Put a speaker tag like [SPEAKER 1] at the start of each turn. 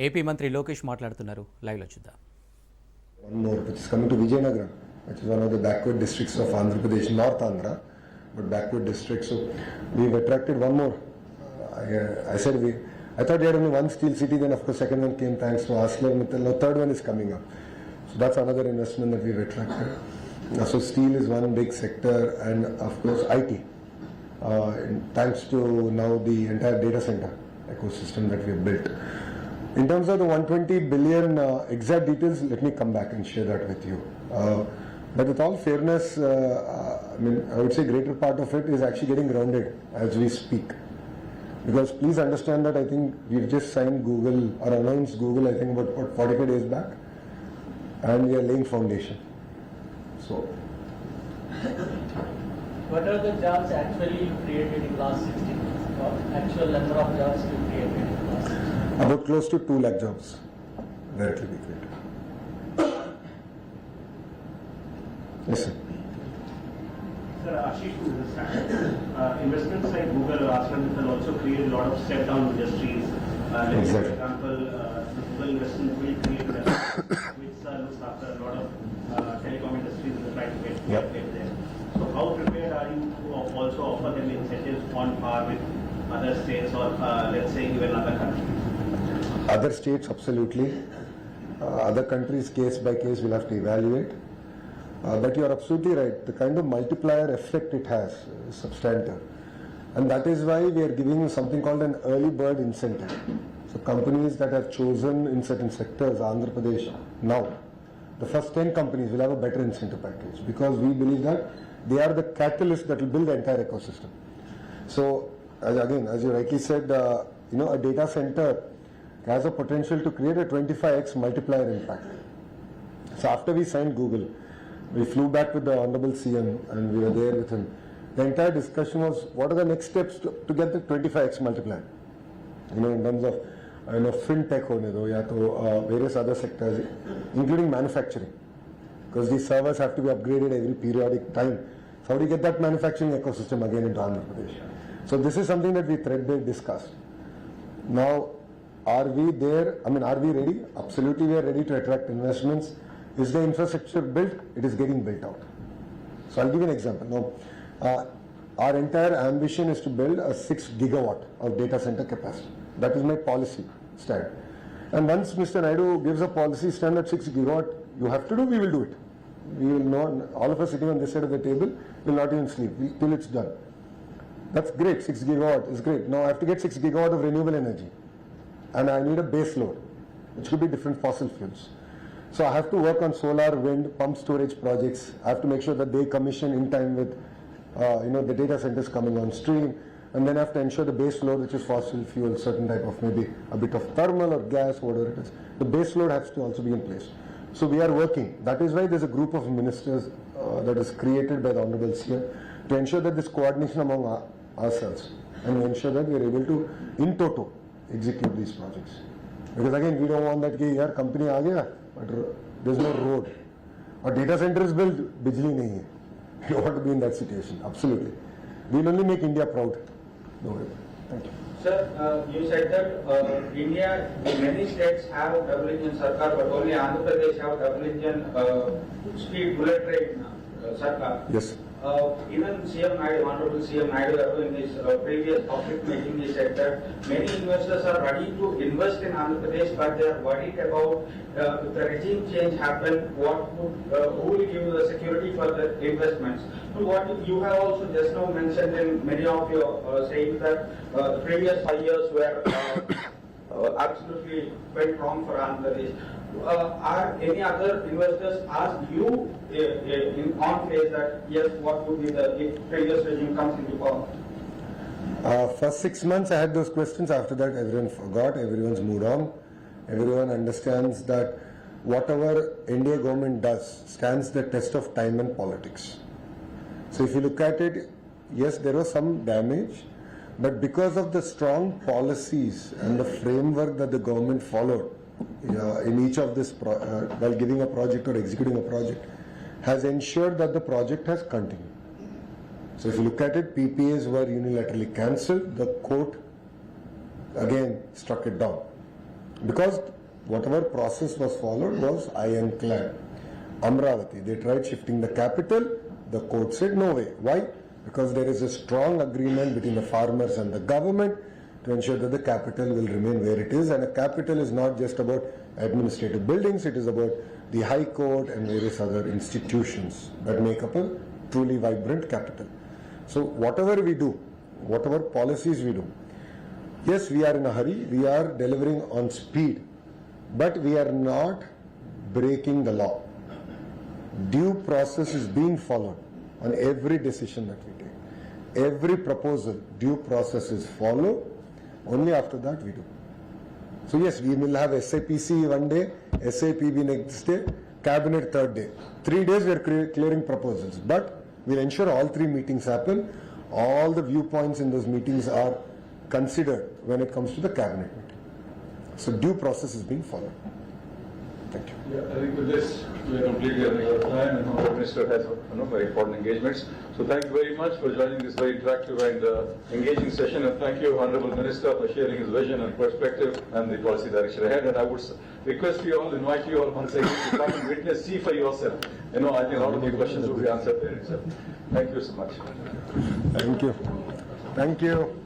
[SPEAKER 1] AP మంత్రి లోకేష్ మాట్లాడుతున్నారు, live లో చూద్దాం.
[SPEAKER 2] One more, which is coming to Vijayanagara, which is one of the backward districts of Andhra Pradesh, North Andhra, but backward district. So we've attracted one more. I thought we had only one steel city, then of course second one came thanks to Asler Mittal. Now third one is coming up. So that's another investment that we've attracted. So steel is one big sector, and of course IT. Thanks to now the entire data center ecosystem that we've built. In terms of the 120 billion exact details, let me come back and share that with you. But with all fairness, I would say greater part of it is actually getting grounded as we speak. Because please understand that I think we've just signed Google or announced Google, I think about 45 days back, and we are laying foundation. So.
[SPEAKER 3] What are the jobs actually you created in last 16 months? What actual number of jobs you created in last 16 months?
[SPEAKER 2] About close to 2 lakh jobs directly we created. Yes, sir.
[SPEAKER 4] Sir, Ashish, to understand, investments like Google or ArcelorMittal also create a lot of step-down industries.
[SPEAKER 2] Exactly.
[SPEAKER 4] For example, the Google investment will create which looks after a lot of telecom industries in the trying to get there. So how prepared are you to also offer them incentives on par with other states or let's say even other countries?
[SPEAKER 2] Other states, absolutely. Other countries, case by case, we'll have to evaluate. But you are absolutely right. The kind of multiplier effect it has is substantive. And that is why we are giving something called an early bird incentive. So companies that have chosen in certain sectors, Andhra Pradesh, now, the first 10 companies will have a better incentive package because we believe that they are the catalyst that will build the entire ecosystem. So, as you rightly said, a data center has a potential to create a 25x multiplier impact. So after we signed Google, we flew back with the Honorable CM and we were there with him. The entire discussion was what are the next steps to get the 25x multiplier? In terms of fintech various other sectors, including manufacturing. Because these servers have to be upgraded every periodic time. So how do you get that manufacturing ecosystem again into Andhra Pradesh? So this is something that we threadbare discussed. Now, are we there? Are we ready? Absolutely, we are ready to attract investments. Is the infrastructure built? It is getting built out. So I'll give you an example. Now, our entire ambition is to build a 6 gigawatt of data center capacity. That is my policy stand. And once Mr. Naidu gives a policy stand at 6 gigawatt, you have to do, we will do it. We will not, all of us sitting on this side of the table will not even sleep till it's done. That's great, 6 gigawatt is great. Now I have to get 6 gigawatt of renewable energy. And I need a base load, which could be different fossil fuels. So I have to work on solar, wind, pump storage projects. I have to make sure that they commission in time with, the data centers coming on stream. And then I have to ensure the base load, which is fossil fuel, certain type of maybe a bit of thermal or gas, whatever it is. The base load has to also be in place. So we are working. That is why there's a group of ministers that is created by the Honorable CM to ensure that this coordination among ourselves and ensure that we are able to, in toto, execute these projects. Because again, we don't want that yaar company aa gaya, but there's no road. Our data center is built, bijli nahi hai. We don't want to be in that situation. Absolutely. We'll only make India proud. No way. Thank you.
[SPEAKER 5] Sir, you said that India, many states have double engine sarkar, but only Andhra Pradesh have double engine speed bullet train sarkar.
[SPEAKER 2] Yes.
[SPEAKER 5] Even CM Naidu, Honorable CM Naidu, in his previous public meeting, he said that many investors are ready to invest in Andhra Pradesh, but they are worried about if the regime change happen, who will give the security for the investments. So what you have also just now mentioned in many of your saying that the previous 5 years were absolutely went wrong for Andhra Pradesh. Are any other investors asked you on place that yes, what would be the if previous regime comes into power?
[SPEAKER 2] First 6 months I had those questions. After that, everyone forgot. Everyone's moved on. Everyone understands that whatever India government does stands the test of time and politics. So if you look at it, yes, there was some damage, but because of the strong policies and the framework that the government followed in each of this while giving a project or executing a project, has ensured that the project has continued. So if you look at it, PPAs were unilaterally cancelled. The court again struck it down. Because whatever process was followed was ironclad. Amravati, they tried shifting the capital, the court said no way. Why? Because there is a strong agreement between the farmers and the government to ensure that the capital will remain where it is, and a capital is not just about administrative buildings, it is about the High Court and various other institutions that make up a truly vibrant capital. So whatever we do, whatever policies we do, yes, we are in a hurry, we are delivering on speed, but we are not breaking the law. Due process is being followed on every decision that we take. Every proposal, due process is followed. Only after that we do. So yes, we will have SAPC one day, SAPB next day, Cabinet third day. 3 days we are clearing proposals, but we'll ensure all 3 meetings happen. All the viewpoints in those meetings are considered when it comes to the Cabinet meeting. So due process is being followed. Thank you.
[SPEAKER 6] Yeah, I think with this, we are completely running out of time, and the Minister has very important engagements. So thank you very much for joining this very interactive and engaging session, and thank you, Honorable Minister, for sharing his vision and perspective and the policy direction ahead. And I would request you all, invite you all once again to come and witness, see for yourself. I think a lot of your questions will be answered there itself. Thank you so much.
[SPEAKER 2] Thank you. Thank you.